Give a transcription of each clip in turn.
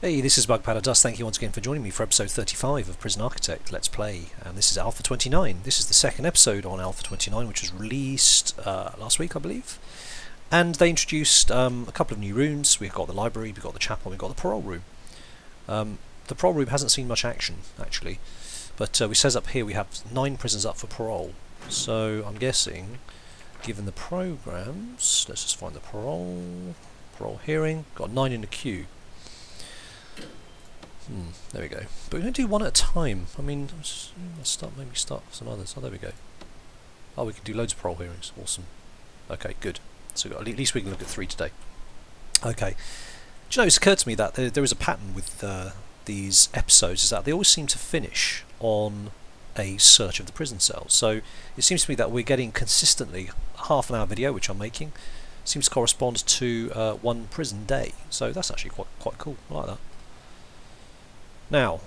Hey, this is BugPowderDust. Thank you once again for joining me for episode 35 of Prison Architect Let's Play. And this is Alpha 29. This is the second episode on Alpha 29, which was released last week, I believe. And they introduced a couple of new rooms. We've got the library, we've got the chapel, we've got the parole room. The parole room hasn't seen much action, actually. But we says up here we have 9 prisoners up for parole. So I'm guessing, given the programs, let's just find the parole hearing, got 9 in the queue. There we go. But we're going to do one at a time. I mean, let's maybe start some others. Oh, there we go. Oh, we can do loads of parole hearings. Awesome. Okay, good. So at least we can look at 3 today. Okay. Do you know, it's occurred to me that there is a pattern with these episodes, is that they always seem to finish on a search of the prison cells. So it seems to me that we're getting consistently a half-an-hour video, which I'm making, seems to correspond to one prison day. So that's actually quite cool. I like that. Now,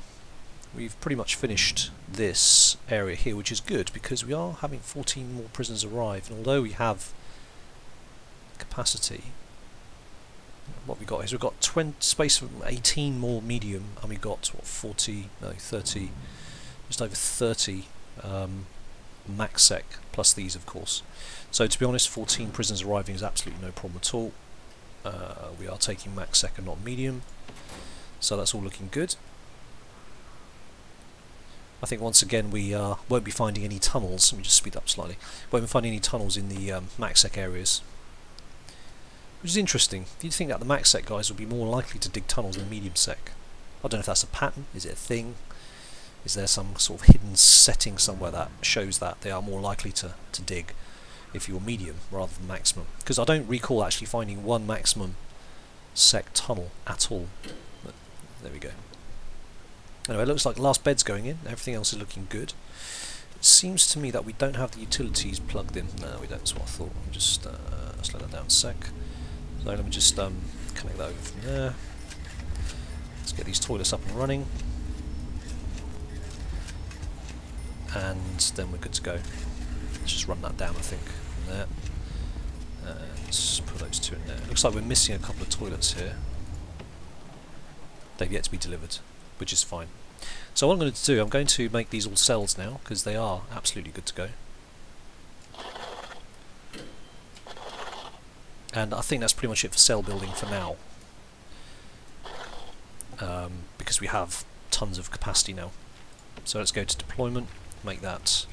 we've pretty much finished this area here, which is good because we are having 14 more prisoners arrive, and although we have capacity, what we've got is we've got space for 18 more medium, and we've got what, 30, just over 30 max sec plus these, of course. So to be honest, 14 prisoners arriving is absolutely no problem at all. We are taking max sec and not medium, so that's all looking good. I think once again we won't be finding any tunnels. Let me just speed up slightly. Won't be finding any tunnels in the MaxSec areas, which is interesting. You'd think that the MaxSec guys would be more likely to dig tunnels than MediumSec. I don't know if that's a pattern. Is it a thing? Is there some sort of hidden setting somewhere that shows that they are more likely to dig if you're medium rather than maximum? Because I don't recall actually finding one maximum sec tunnel at all. But there we go. Anyway, it looks like the last bed's going in, everything else is looking good. It seems to me that we don't have the utilities plugged in. No, we don't, that's what I thought. Let me just slow that down a sec. So let me just connect that over from there. Let's get these toilets up and running. And then we're good to go. Let's just run that down, I think, from there. And put those 2 in there. It looks like we're missing a couple of toilets here. They've yet to be delivered, which is fine. So what I'm going to do, I'm going to make these all cells now, because they are absolutely good to go. And I think that's pretty much it for cell building for now. Because we have tons of capacity now. So let's go to deployment, make that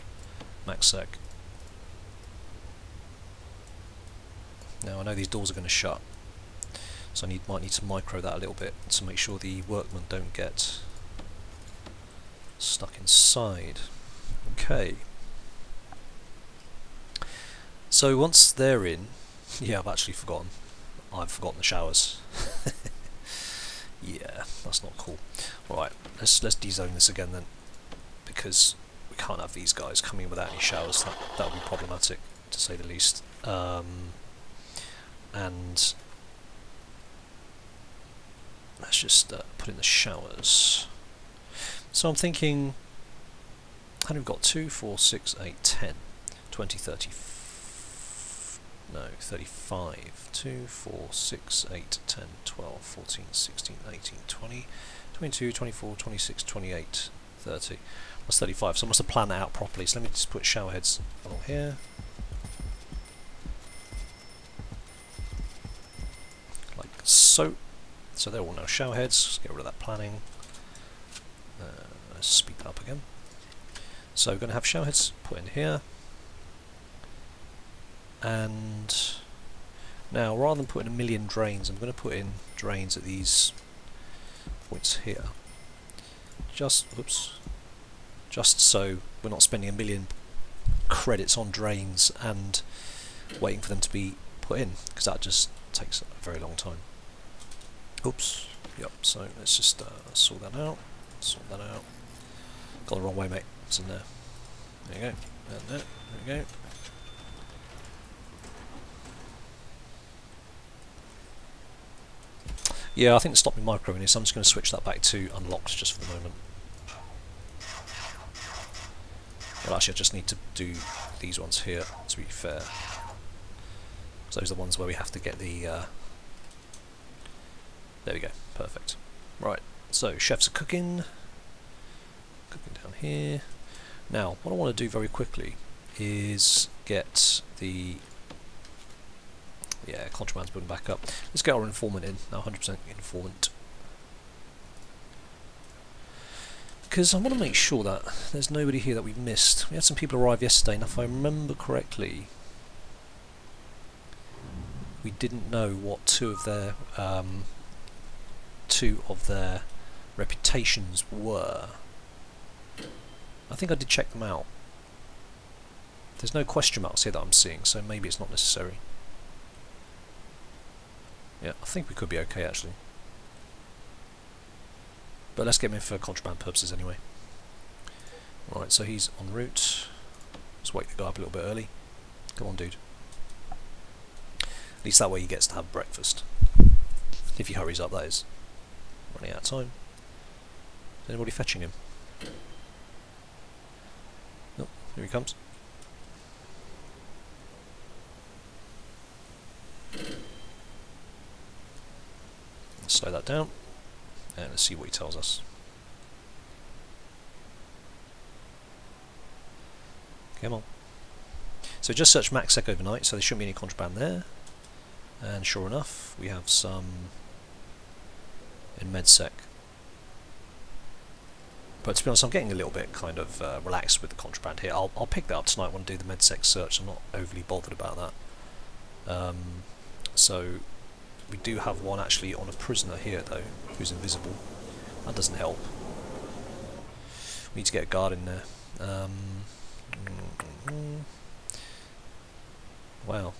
max sec. Now I know these doors are going to shut, so I might need to micro that a little bit to make sure the workmen don't get stuck inside. Okay. So once they're in, yeah, I've actually forgotten. I've forgotten the showers. Yeah, that's not cool. Alright, let's dezone this again then, because we can't have these guys coming without any showers. That would be problematic, to say the least. And let's just put in the showers. So I'm thinking, how many we've got? 2, 4, 6, 8, 10, 20, 30, no, 35. 2, 4, 6, 8, 10, 12, 14, 16, 18, 20, 22, 24, 26, 28, 30. That's 35, so I must have planned that out properly. So let me just put shower heads along here. Like so. So they're all now shower heads. Let's get rid of that planning. Let's speed that up again. So we're going to have shower heads put in here. And now, rather than putting a million drains, I'm going to put in drains at these points here. Just so we're not spending a million credits on drains and waiting for them to be put in, because that just takes a very long time. Oops. Yep. So let's just sort that out. Sort that out. Got the wrong way, mate. It's in there. There you go. And there. There you go. Yeah, I think to stop me microing this, I'm just going to switch that back to unlocked just for the moment. Well, actually, I just need to do these ones here, to be fair. So those are the ones where we have to get the... there we go, perfect. Right, so chefs are cooking down here. Now, what I want to do very quickly is get the contraband's building back up. Let's get our informant in, now 100% informant. Because I want to make sure that there's nobody here that we've missed. We had some people arrive yesterday, and if I remember correctly, we didn't know what two of their reputations were. I think I did check them out. There's no question marks here that I'm seeing, so maybe it's not necessary. Yeah, I think we could be okay actually. But let's get him in for contraband purposes anyway. Right, so he's en route. Let's wake the guy up a little bit early. Come on, dude. At least that way he gets to have breakfast. If he hurries up, that is. Running out of time. Is anybody fetching him? Oh, here he comes. Let's slow that down. And let's see what he tells us. Come on. So just searched MaxSec overnight, so there shouldn't be any contraband there. And sure enough, we have some in MedSec. But to be honest, I'm getting a little bit kind of relaxed with the contraband here. I'll pick that up tonight when I do the MedSec search. I'm not overly bothered about that. So we do have one actually on a prisoner here though, who's invisible. That doesn't help. We need to get a guard in there. Wow.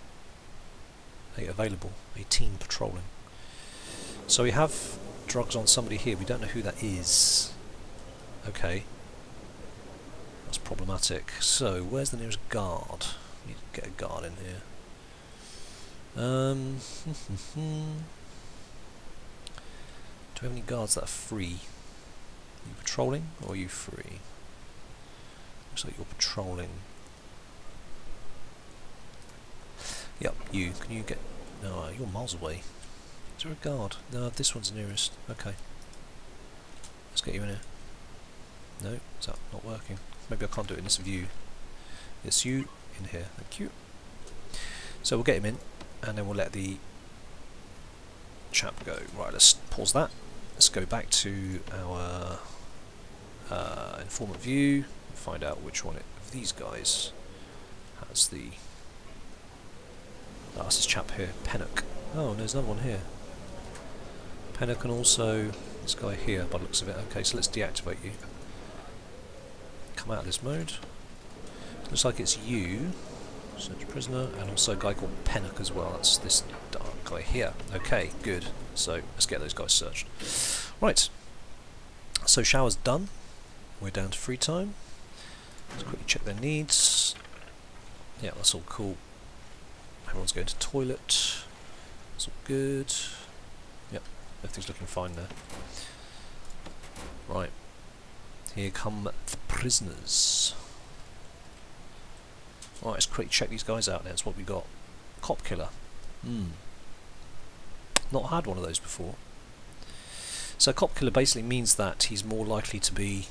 8 available. 18 patrolling. So we have drugs on somebody here. We don't know who that is. Okay. That's problematic. So where's the nearest guard? We need to get a guard in here. Do we have any guards that are free? Are you patrolling or are you free? Looks like you're patrolling. Yep, you. Can you get... No, you're miles away. Is there a guard? No, this one's nearest. Okay. Let's get you in here. No, is that not working? Maybe I can't do it in this view. It's you in here. Thank you. So we'll get him in, and then we'll let the chap go. Right, let's pause that. Let's go back to our informant view and find out which one of these guys has the... Oh, that's this chap here, Pennock. Oh, there's another one here. Pennock and also this guy here, by the looks of it. Okay, so let's deactivate you. Come out of this mode. Looks like it's you. Search prisoner, and also a guy called Pennock as well. That's this dark guy here. Okay, good. So let's get those guys searched. Right. So shower's done. We're down to free time. Let's quickly check their needs. Yeah, that's all cool. Everyone's going to toilet. That's all good. Yep, everything's looking fine there. Right. Here come the prisoners. Alright, let's quickly check these guys out. That's what we got. Cop killer. Not had one of those before. So cop killer basically means that he's more likely to be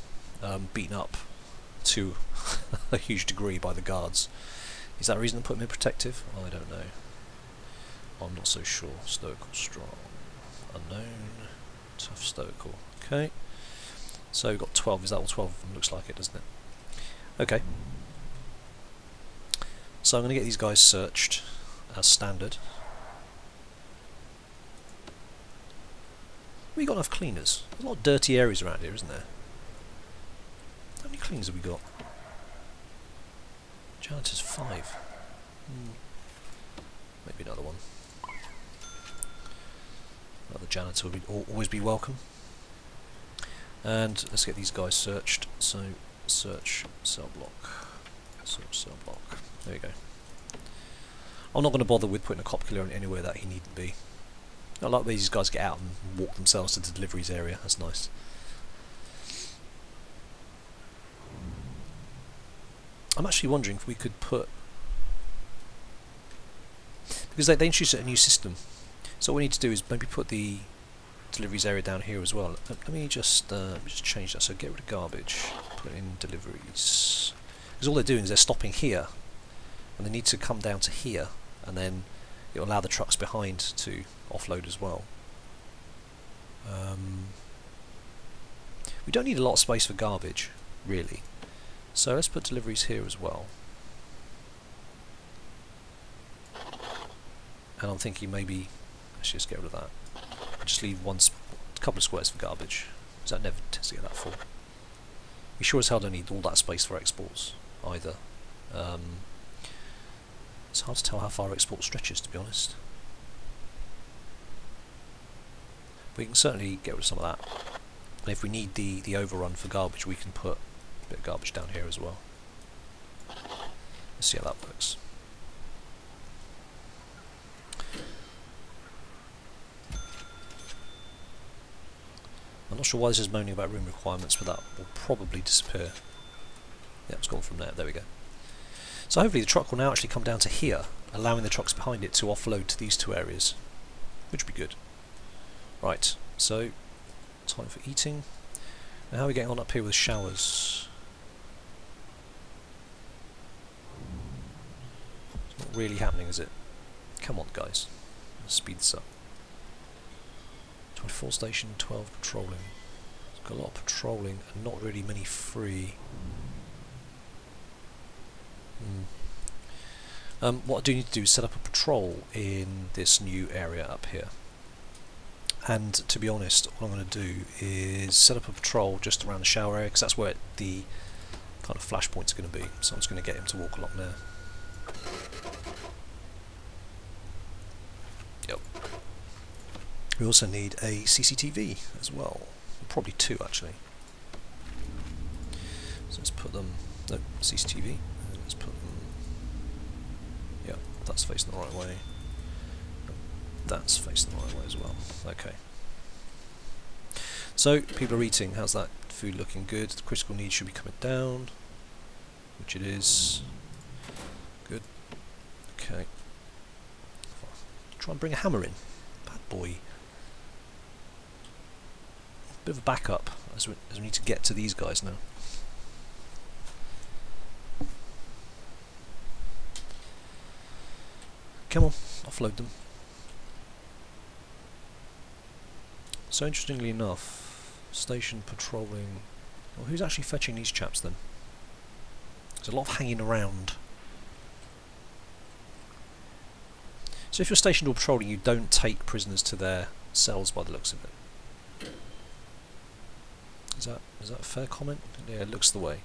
beaten up to a huge degree by the guards. Is that a reason to put him in protective? I don't know. I'm not so sure. Stoical, strong, unknown, tough, stoical. Okay. So we've got 12. Is that all 12 of them? Looks like it, doesn't it? Okay. So I'm going to get these guys searched as standard. We got enough cleaners. There's a lot of dirty areas around here, isn't there? How many cleaners have we got? Janitors 5. Maybe another one. Another janitor would always be welcome. And let's get these guys searched. So search cell block. Search cell block. There you go. I'm not going to bother with putting a cop killer in anywhere that he needn't be. I like these guys get out and walk themselves to the deliveries area. That's nice. I'm actually wondering if we could put... Because they introduced a new system. So what we need to do is maybe put the deliveries area down here as well. Let me just change that. So get rid of garbage, put it in deliveries. Because all they're doing is they're stopping here, and they need to come down to here, and then it'll allow the trucks behind to offload as well. We don't need a lot of space for garbage, really. So let's put deliveries here as well. And I'm thinking maybe let's just get rid of that. Just leave a couple of squares for garbage, because that never tends to get that full. We sure as hell don't need all that space for exports either. It's hard to tell how far export stretches, to be honest. We can certainly get rid of some of that. And if we need the overrun for garbage, we can put a bit of garbage down here as well. Let's see how that works. I'm not sure why this is moaning about room requirements, but that will probably disappear. Yeah, it's gone from there. There we go. So hopefully the truck will now actually come down to here, allowing the trucks behind it to offload to these two areas, which would be good. Right, so time for eating. Now how are we getting on up here with showers? It's not really happening, is it? Come on, guys. Let's speed this up. 24 station, 12 patrolling. It's got a lot of patrolling and not really many free. What I do need to do is set up a patrol in this new area up here. And to be honest, what I'm going to do is set up a patrol just around the shower area, because that's where the kind of flashpoint's going to be. So I'm just going to get him to walk along there. Yep. We also need a CCTV as well. Probably two, actually. So let's put them... No, CCTV. And let's put them... Yeah, that's facing the right way. That's facing the right way as well. Okay. So, people are eating. How's that food looking? Good. The critical needs should be coming down, which it is. Good. Okay. Try and bring a hammer in. Bad boy. Bit of a backup as we need to get to these guys now. Come on, offload them. So interestingly enough, station patrolling. Well, who's actually fetching these chaps then? There's a lot of hanging around. So if you're stationed or patrolling, you don't take prisoners to their cells by the looks of it. Is that a fair comment? Yeah, it looks the way.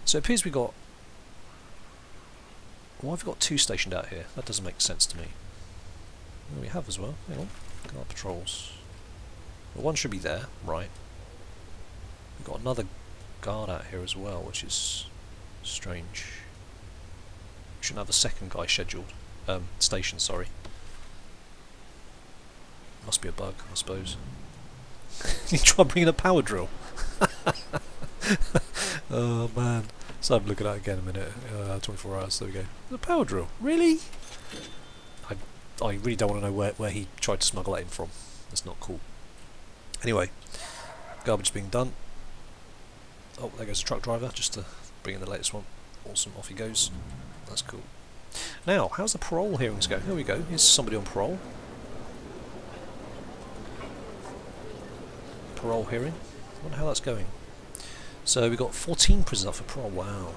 So it appears we got... Why have we got two stationed out here? That doesn't make sense to me. Well, we have as well. Hang on. Guard patrols. Well, one should be there, right. We've got another guard out here as well, which is strange. We shouldn't have a second guy scheduled. Station, sorry. Must be a bug, I suppose. You try bringing a power drill. Oh man. So I'm looking at it again in a minute. 24 hours, there we go. The power drill, really? I really don't want to know where he tried to smuggle that in from. That's not cool. Anyway, garbage being done. Oh, there goes the truck driver, just to bring in the latest one. Awesome, off he goes. That's cool. Now, how's the parole hearings go? Here we go, here's somebody on parole. Parole hearing. I wonder how that's going. So we've got 14 prisoners up for parole, wow.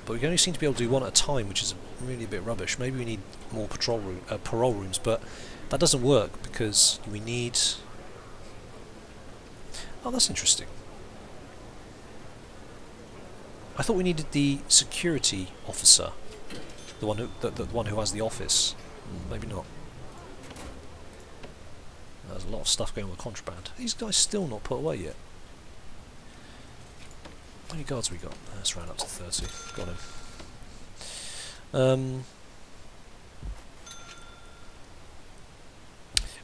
But we only seem to be able to do one at a time, which is really a bit rubbish. Maybe we need more parole rooms, but that doesn't work because we need... Oh, that's interesting. I thought we needed the security officer, the one who has the office. Maybe not. There's a lot of stuff going on with contraband. These guys still not put away yet. How many guards have we got? Let's round up to 30. Got him.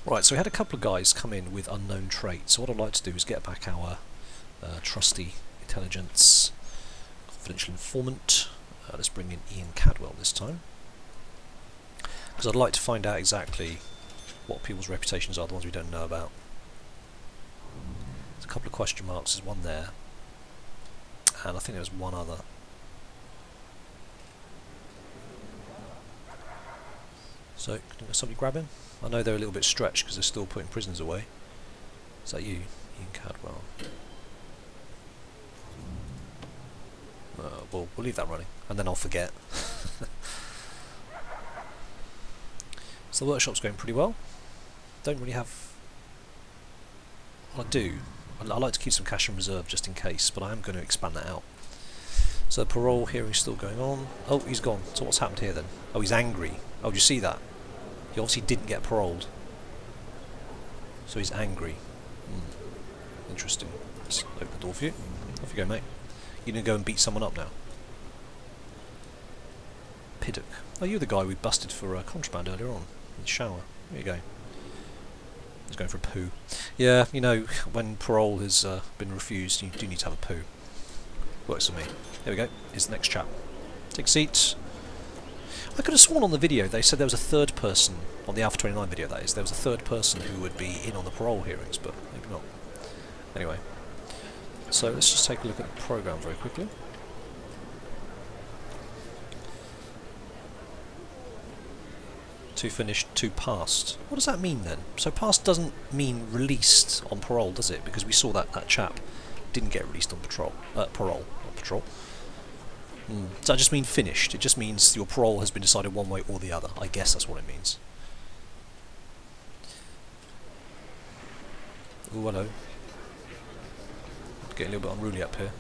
Right, so we had a couple of guys come in with unknown traits. So what I'd like to do is get back our trusty intelligence confidential informant. Let's bring in Ian Cadwell this time, because I'd like to find out exactly what people's reputations are, the ones we don't know about. There's a couple of question marks, there's one there, and I think there was one other. So, can somebody grab him? I know they're a little bit stretched because they're still putting prisoners away. Is that you? Ian Cadwell. Well, we'll leave that running, and then I'll forget. So the workshop's going pretty well. Don't really have... Well, I do. I like to keep some cash in reserve just in case, but I am going to expand that out. So the parole hearing's still going on. Oh, he's gone. So what's happened here then? Oh, he's angry. Oh, do you see that? He obviously didn't get paroled. So he's angry. Interesting. Let's open the door for you. Off you go, mate. You're going to go and beat someone up now. Piddock. Oh, you're the guy we busted for contraband earlier on. In the shower. There you go. He's going for a poo. Yeah, you know, when parole has been refused, you do need to have a poo. Works for me. There we go. Here's the next chap. Take a seat. I could have sworn on the video they said there was a third person, on the Alpha 29 video that is, there was a third person who would be in on the parole hearings, but maybe not. Anyway, so let's just take a look at the programme very quickly. Two finished, two passed. What does that mean then? So passed doesn't mean released on parole, does it? Because we saw that chap didn't get released on parole, not patrol. Does that just mean finished? It just means your parole has been decided one way or the other. I guess that's what it means. Oh, hello. Getting a little bit unruly up here.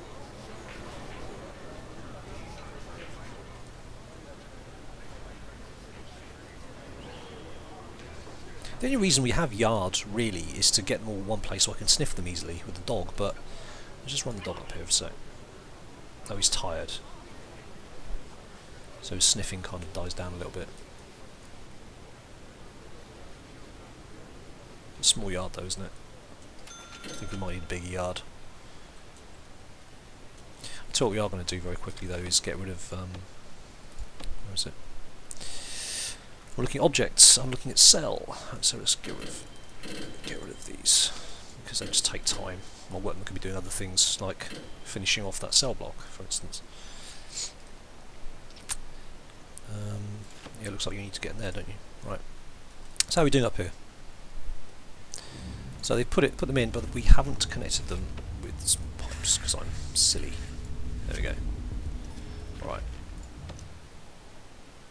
The only reason we have yards, really, is to get them all one place so I can sniff them easily with the dog, but I'll just run the dog up here for a sec. Oh, he's tired. So his sniffing kind of dies down a little bit. A small yard though, isn't it? I think we might need a bigger yard. I'll tell you what we are going to do very quickly though is get rid of... where is it? We're looking at objects. I'm looking at cell. So let's get rid of these because they just take time. My workman could be doing other things like finishing off that cell block, for instance. Yeah, looks like you need to get in there, don't you? Right. So how are we doing up here? So they put them in, but we haven't connected them with some pipes because I'm silly. There we go. Right.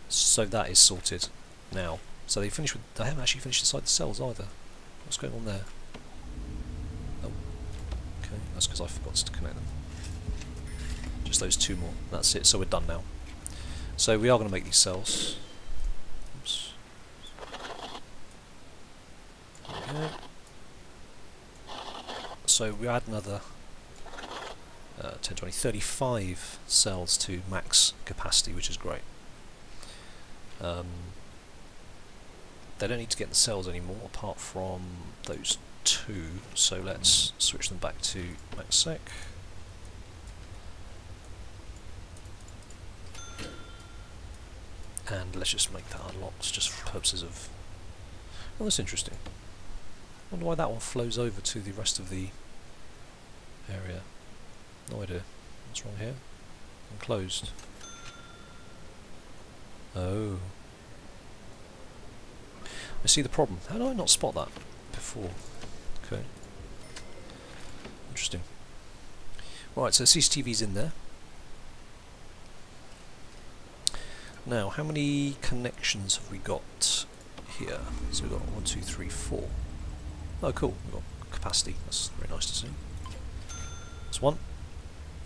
So that is sorted now. So they finished with. They haven't actually finished inside the cells either. What's going on there? Oh. Okay, that's because I forgot to connect them. Just those two more. That's it. So we're done now. So we are going to make these cells. Oops. There we go. So we add another 10, 20, 35 cells to max capacity, which is great. They don't need to get in the cells anymore, apart from those two. So let's switch them back to max sec. And let's just make that unlocked, just for purposes of... Oh, that's interesting. I wonder why that one flows over to the rest of the area. No idea. What's wrong here? Enclosed. Oh. I see the problem. How did I not spot that before? Okay. Interesting. Right, so CCTV's in there. Now, how many connections have we got here? So we've got 1, 2, 3, 4. Oh, cool. We've got capacity. That's very nice to see. That's one.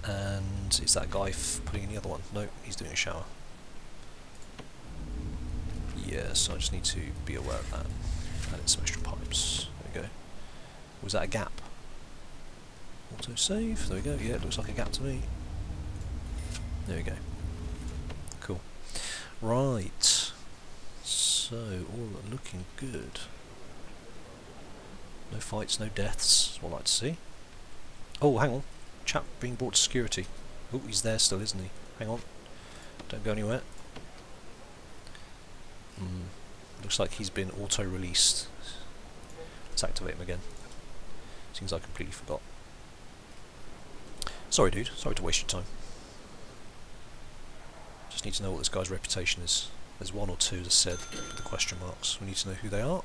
And is that guy putting in the other one? No, he's doing a shower. Yeah, so I just need to be aware of that. Add some extra pipes. There we go. Was that a gap? Auto save. There we go. Yeah, it looks like a gap to me. There we go. Cool. Right. So, all looking good. No fights, no deaths. That's what I like to see. Oh, hang on. Chap being brought to security. Oh, he's there still, isn't he? Hang on. Don't go anywhere. Looks like he's been auto-released. Let's activate him again. Seems I completely forgot. Sorry, dude. Sorry to waste your time. Just need to know what this guy's reputation is. There's one or two that said the question marks. We need to know who they are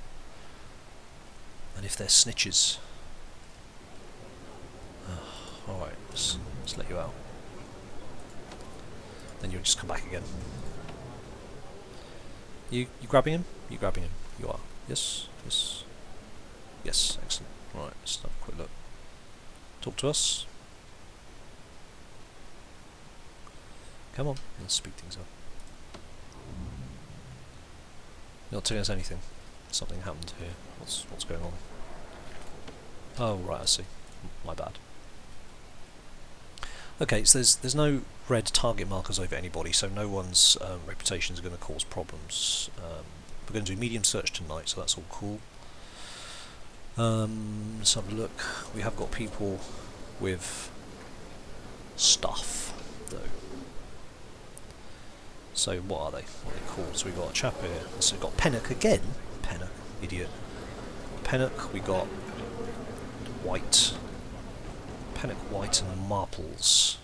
and if they're snitches. Alright, let's let you out. Then you'll just come back again. You grabbing him? You grabbing him? You are. Yes? Yes. Yes, excellent. Right, let's have a quick look. Talk to us. Come on, let's speed things up. You're not telling us anything. Something happened here. What's going on? Oh right, I see. My bad. Okay, so there's no red target markers over anybody, so no one's reputation is going to cause problems. We're going to do medium search tonight, so that's all cool. Let's have a look. We have got people with stuff, though. So what are they? What are they called? So we've got a chap here. So we've got Pennock again. Pennock, idiot. Pennock, we got White. Pennock, White and Marples.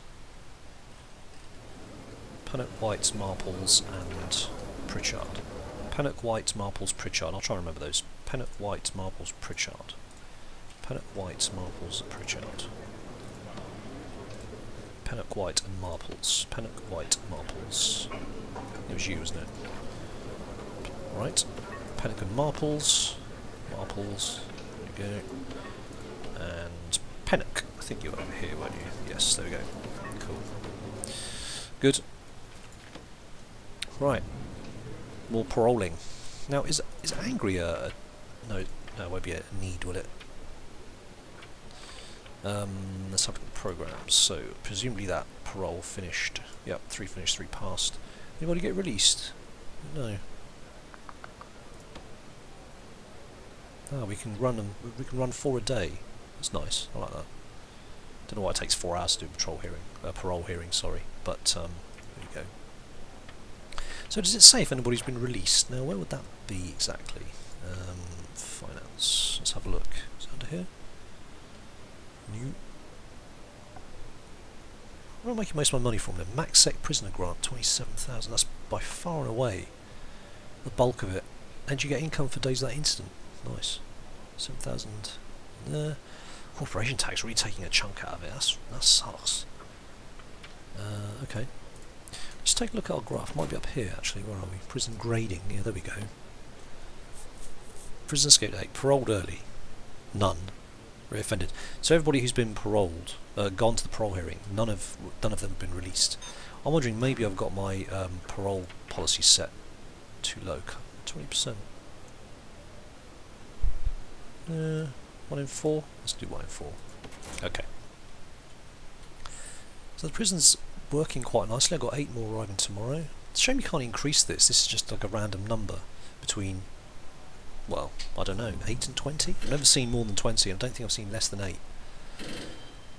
Pennock, White, Marples and Pritchard. Pennock, White, Marples, Pritchard. I'll try and remember those. Pennock, White, Marples, Pritchard. Pennock, White, Marples, Pritchard. Pennock, White and Marples. Pennock, White, Marples. It was you, wasn't it? Right. Pennock and Marples. Marples. There we go. And Pennock. I think you were over here, weren't you? Yes, there we go. Cool. Good. Right. More paroling. Now, is angry a... No, it won't be a need, will it? Let's have a look at the programs. So, presumably that parole finished. Yep, 3 finished, 3 passed. Anybody get released? No. Ah, we can run them. We can run 4 a day. That's nice. I like that. Don't know why it takes 4 hours to do parole hearing. Sorry, but there you go. So, does it say if anybody's been released? Now, where would that be exactly? Finance. Let's have a look. Is it under here? New. Where am I making most of my money from then? MaxSec prisoner grant, 27,000. That's by far and away the bulk of it. And you get income for days of that incident. Nice. 7,000. Corporation tax really taking a chunk out of it. That sucks. Okay. Let's take a look at our graph. Might be up here actually. Where are we? Prison grading. Yeah, there we go. Prison escape date. Paroled early. None. Reoffended. So everybody who's been paroled, gone to the parole hearing, none of them have been released. I'm wondering maybe I've got my parole policy set too low. 20%. 1 in 4. Let's do 1 in 4. Okay. So the prison's working quite nicely. I've got 8 more arriving tomorrow. It's a shame you can't increase this. This is just like a random number between, well, I don't know, 8 and 20? I've never seen more than 20, and I don't think I've seen less than 8.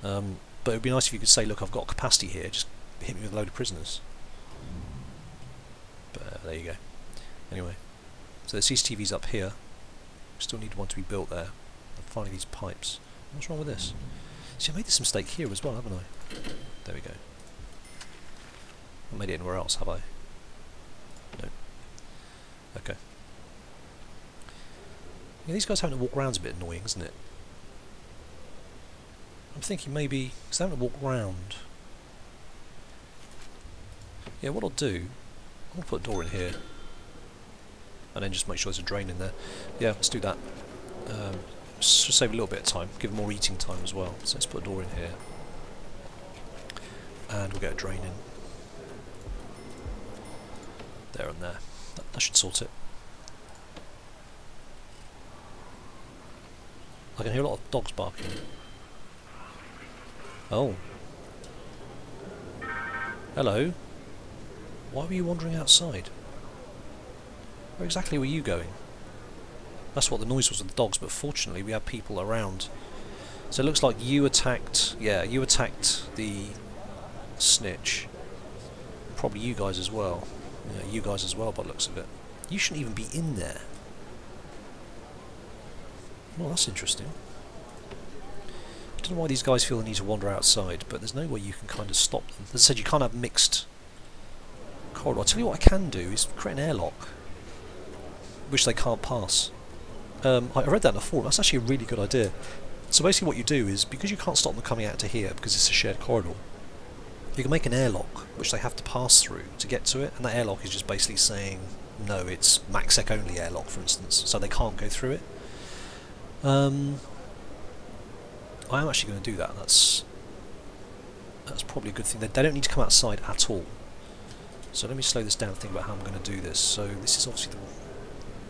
But it would be nice if you could say, look, I've got capacity here, just hit me with a load of prisoners. But there you go. Anyway, so the CCTV's up here. Still need one to be built there. And finally these pipes. What's wrong with this? See, I made this mistake here as well, haven't I? There we go. I made it anywhere else, have I? No. Okay. Yeah, these guys having to walk around is a bit annoying, isn't it? I'm thinking maybe, because they're having to walk round. Yeah, what I'll do, I'll put a door in here. And then just make sure there's a drain in there. Yeah, let's do that. Just to save a little bit of time, give them more eating time as well. So let's put a door in here. And we'll get a drain in. There and there. That should sort it. I can hear a lot of dogs barking. Oh. Hello. Why were you wandering outside? Where exactly were you going? That's what the noise was with the dogs, but fortunately we had people around. So it looks like you attacked... Yeah, you attacked the snitch. Probably you guys as well. Yeah, you guys as well by the looks of it. You shouldn't even be in there. Well, that's interesting. I don't know why these guys feel the need to wander outside, but there's no way you can kind of stop them. As I said, you can't have mixed corridor. I'll tell you what I can do is create an airlock, which they can't pass. I read that in a forum. That's actually a really good idea. So basically what you do is, because you can't stop them coming out to here because it's a shared corridor, you can make an airlock which they have to pass through to get to it, and that airlock is just basically saying no, it's MACsec only airlock, for instance, so they can't go through it. I am actually going to do that. That's probably a good thing. They don't need to come outside at all. So let me slow this down and think about how I'm going to do this. So this is obviously the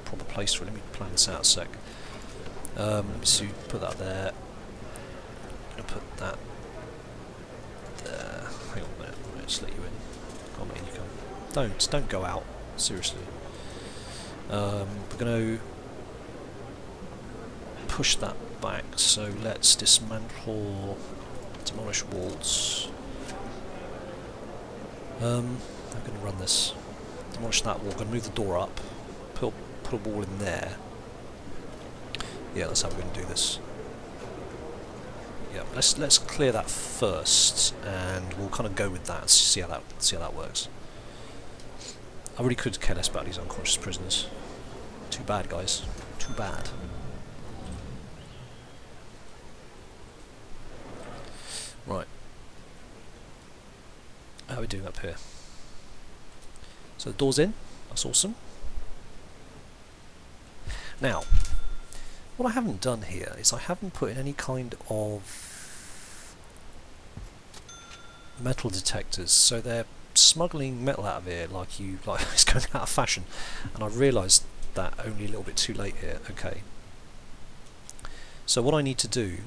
proper place for it. Let me plan this out a sec. Let me see, put that there. I'm going to put that there. Hang on a minute, I'll just let you in. Come on, in you come. Don't go out. Seriously. We're going to push that back. So let's dismantle, demolish walls. I'm going to run this. Demolish that wall. Going to move the door up. Put a wall in there. Yeah, that's how we're going to do this. Yeah, let's clear that first, and we'll kind of go with that. See how that works. I really could care less about these unconscious prisoners. Too bad, guys. Too bad. Right. How are we doing up here? So the door's in. That's awesome. Now, what I haven't done here is I haven't put in any kind of metal detectors, so they're smuggling metal out of here like it's going out of fashion, and I've realised that only a little bit too late here. Okay, so what I need to do,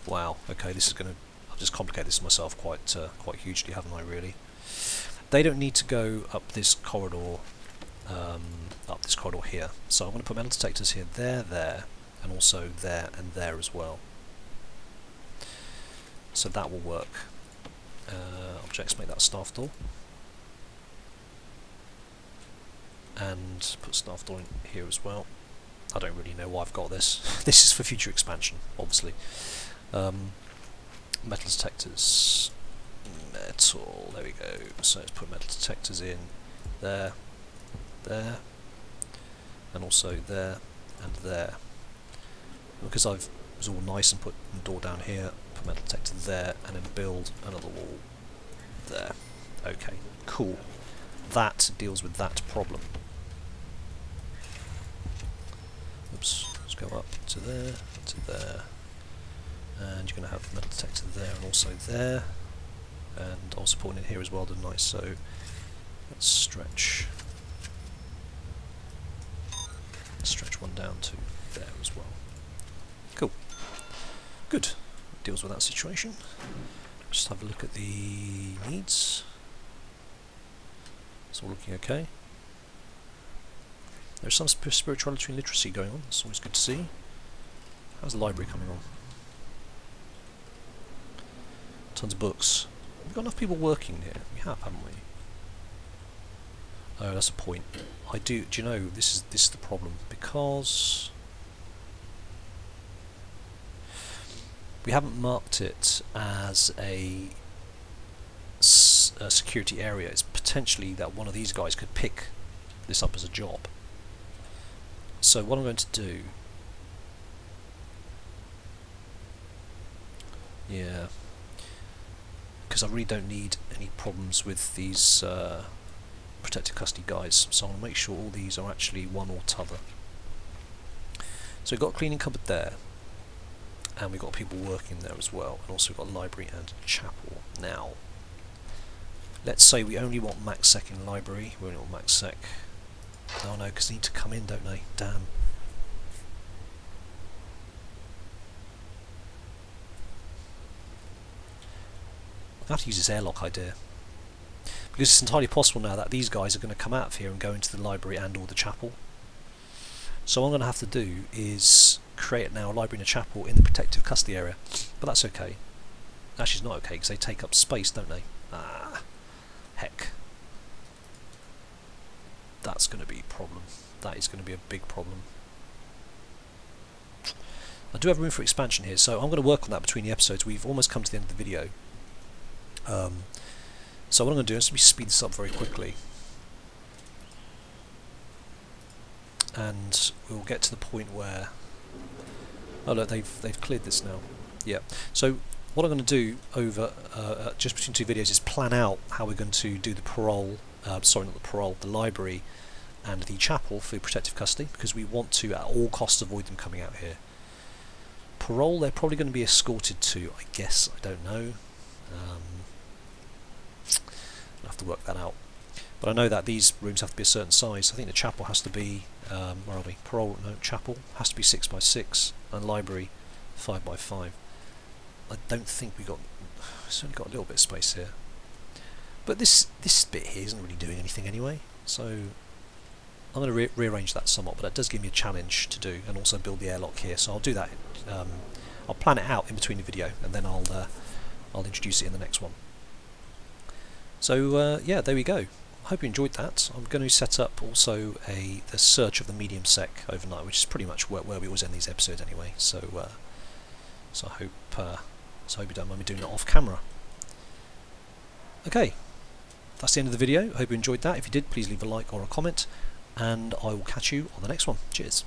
wow, okay, this is going to, I've just complicated this myself quite hugely, haven't I, really? They don't need to go up this corridor here, so I'm going to put metal detectors here, there, and also there and there as well. So that will work. Objects, make that staff door, and put staff door in here as well. I don't really know why I've got this. This is for future expansion, obviously. Metal detectors, metal, there we go. So let's put metal detectors in there, and also there and there. Because it was all nice and put the door down here, put metal detector there, and then build another wall there. Okay, cool. That deals with that problem. Oops, let's go up to there, and you're going to have the metal detector there and also there, and also put one in here as well, didn't I? So let's stretch one down to there as well. Cool. Good. Deals with that situation. Just have a look at the needs. It's all looking okay. There's some spirituality and literacy going on. That's always good to see. How's the library coming on? Tons of books. We've got enough people working here. We have, haven't we? Oh, that's a point. Do you know, this is the problem, because we haven't marked it as a security area. It's potentially that one of these guys could pick this up as a job. So what I'm going to do, yeah, because I really don't need any problems with these protective custody guys, so I'm going to make sure all these are actually one or t'other. So we've got a cleaning cupboard there, and we've got people working there as well, and also we've got a library and a chapel. Now, let's say we only want MACsec in library. We only want MACsec. Oh no, because they need to come in, don't they? Damn. I have to use this airlock idea, because it's entirely possible now that these guys are going to come out of here and go into the library and or the chapel. So what I'm going to have to do is create now a library and a chapel in the protective custody area, but that's okay. Actually, it's not okay because they take up space, don't they? Ah, heck. That's going to be a problem. That is going to be a big problem. I do have room for expansion here, so I'm going to work on that between the episodes. We've almost come to the end of the video. So what I'm going to do is let me speed this up very quickly. And we'll get to the point where... Oh look, they've cleared this now. Yeah. So what I'm going to do over just between two videos is plan out how we're going to do the parole, sorry, not the parole, the library and the chapel for protective custody, because we want to at all costs avoid them coming out here. Parole, they're probably going to be escorted to, I guess. I don't know. I'll have to work that out. But I know that these rooms have to be a certain size. I think the chapel has to be, where are we? Parole, no, chapel has to be 6 by 6, and library 5 by 5. I don't think it's only got a little bit of space here. But this bit here isn't really doing anything anyway, so I'm going to rearrange that somewhat, but that does give me a challenge to do, and also build the airlock here, so I'll do that. I'll plan it out in between the video, and then I'll introduce it in the next one. So yeah, there we go. I hope you enjoyed that. I'm going to set up also the search of the medium sec overnight, which is pretty much where we always end these episodes anyway. So I hope you don't mind me doing it off camera. Okay, that's the end of the video. I hope you enjoyed that. If you did, please leave a like or a comment, and I will catch you on the next one. Cheers.